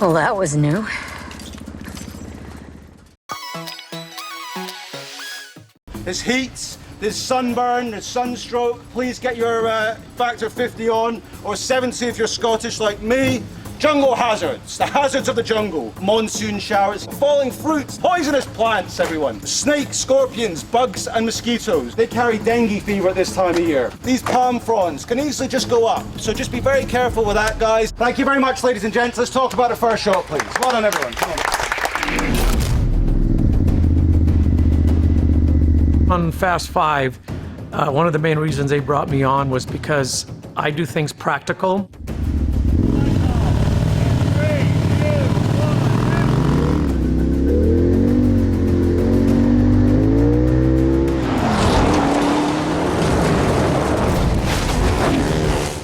Well, that was new. There's heat, there's sunburn, there's sunstroke. Please get your factor 50 on, or 70 if you're Scottish like me. Jungle hazards, the hazards of the jungle. Monsoon showers, falling fruits, poisonous plants, everyone. Snakes, scorpions, bugs, and mosquitoes. They carry dengue fever at this time of year. These palm fronds can easily just go up, so just be very careful with that, guys. Thank you very much, ladies and gents. Let's talk about the first shot, please. Well done, everyone. Come on. On Fast 5, one of the main reasons they brought me on was because I do things practical.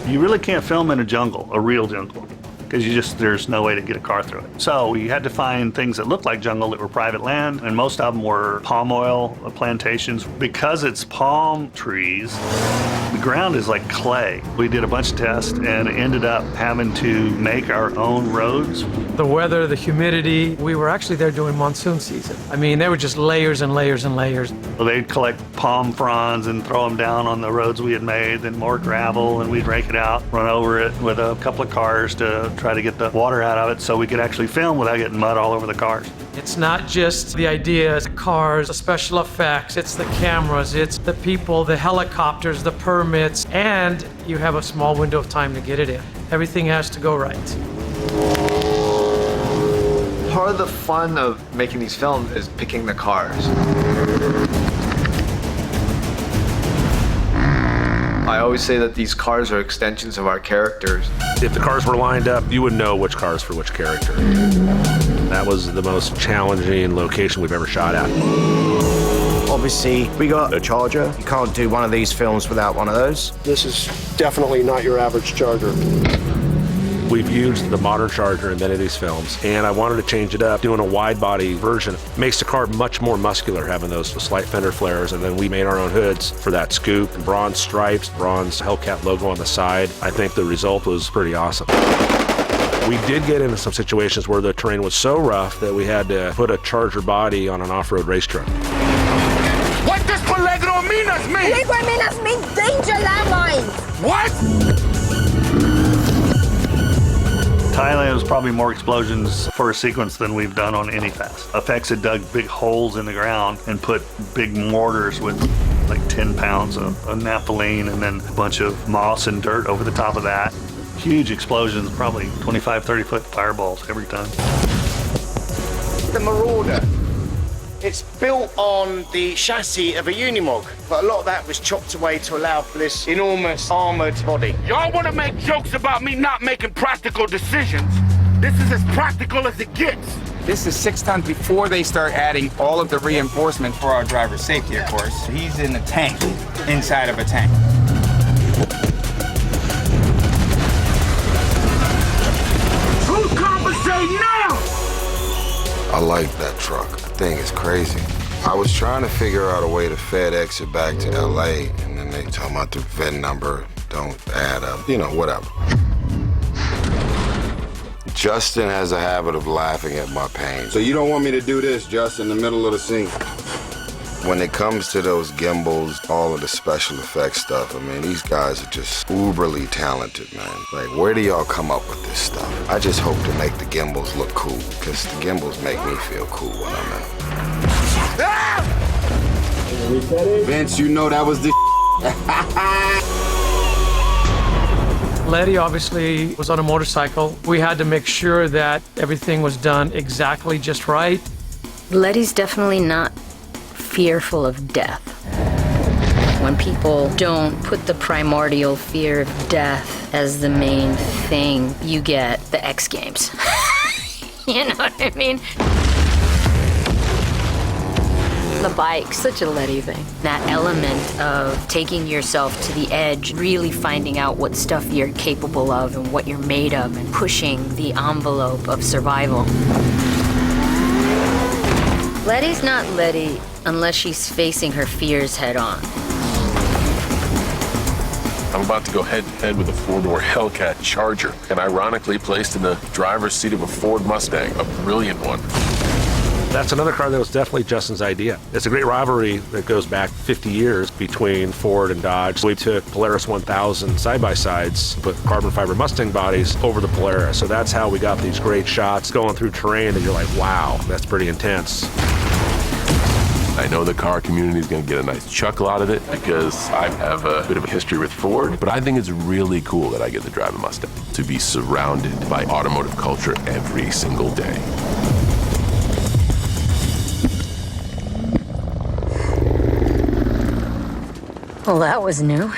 You really can't film in a jungle, a real jungle, because there's no way to get a car through it. So we had to find things that looked like jungle that were private land, and most of them were palm oil plantations. Because it's palm trees, the ground is like clay. We did a bunch of tests and ended up having to make our own roads. The weather, the humidity, we were actually there during monsoon season. I mean, there were just layers and layers and layers. Well, they'd collect palm fronds and throw them down on the roads we had made, then more gravel, and we'd rake it out, run over it with a couple of cars to try to get the water out of it so we could actually film without getting mud all over the cars. It's not just the ideas, the cars, the special effects, it's the cameras, it's the people, the helicopters, the permits, and you have a small window of time to get it in. Everything has to go right. Part of the fun of making these films is picking the cars. I always say that these cars are extensions of our characters. If the cars were lined up, you would know which cars for which character. That was the most challenging location we've ever shot at. Obviously, we got a Charger. You can't do one of these films without one of those. This is definitely not your average Charger. We've used the modern Charger in many of these films, and I wanted to change it up, doing a wide body version. Makes the car much more muscular, having those slight fender flares, and then we made our own hoods for that scoop, bronze stripes, bronze Hellcat logo on the side. I think the result was pretty awesome. We did get into some situations where the terrain was so rough that we had to put a Charger body on an off-road race truck. What does Peligro Minas mean? Peligro Minas means danger landmines. What? Thailand was probably more explosions for a sequence than we've done on any Fast. Effects had dug big holes in the ground and put big mortars with like 10 pounds of naphthalene and then a bunch of moss and dirt over the top of that. Huge explosions, probably 25, 30-foot fireballs every time. The Marauder. It's built on the chassis of a Unimog, but a lot of that was chopped away to allow for this enormous armored body. Y'all want to make jokes about me not making practical decisions? This is as practical as it gets. This is 6 tons before they start adding all of the reinforcement for our driver's safety, of course. He's in a tank, inside of a tank. Who's compensating now? I like that truck. The thing is crazy. I was trying to figure out a way to FedEx it back to LA, and then they told me the VIN number don't add up, you know, whatever. Justin has a habit of laughing at my pain. So you don't want me to do this just in the middle of the scene? When it comes to those gimbals, all of the special effects stuff, I mean, these guys are just uberly talented, man. Like, where do y'all come up with this stuff? I just hope to make the gimbals look cool, because the gimbals make me feel cool when I'm in them. Vince, you know that was the Letty obviously was on a motorcycle. We had to make sure that everything was done exactly just right. Letty's definitely not fearful of death. When people don't put the primordial fear of death as the main thing, you get the X Games. You know what I mean? The bike, such a Letty thing. That element of taking yourself to the edge, really finding out what stuff you're capable of and what you're made of, and pushing the envelope of survival. Letty's not Letty unless she's facing her fears head on. I'm about to go head-to-head with a four-door Hellcat Charger, and ironically placed in the driver's seat of a Ford Mustang, a brilliant one. That's another car that was definitely Justin's idea. It's a great rivalry that goes back 50 years between Ford and Dodge. We took Polaris 1000 side-by-sides, put carbon fiber Mustang bodies over the Polaris. So that's how we got these great shots going through terrain that you're like, wow, that's pretty intense. I know the car community is going to get a nice chuckle out of it because I have a bit of a history with Ford, but I think it's really cool that I get to drive a Mustang, to be surrounded by automotive culture every single day. Well, that was new.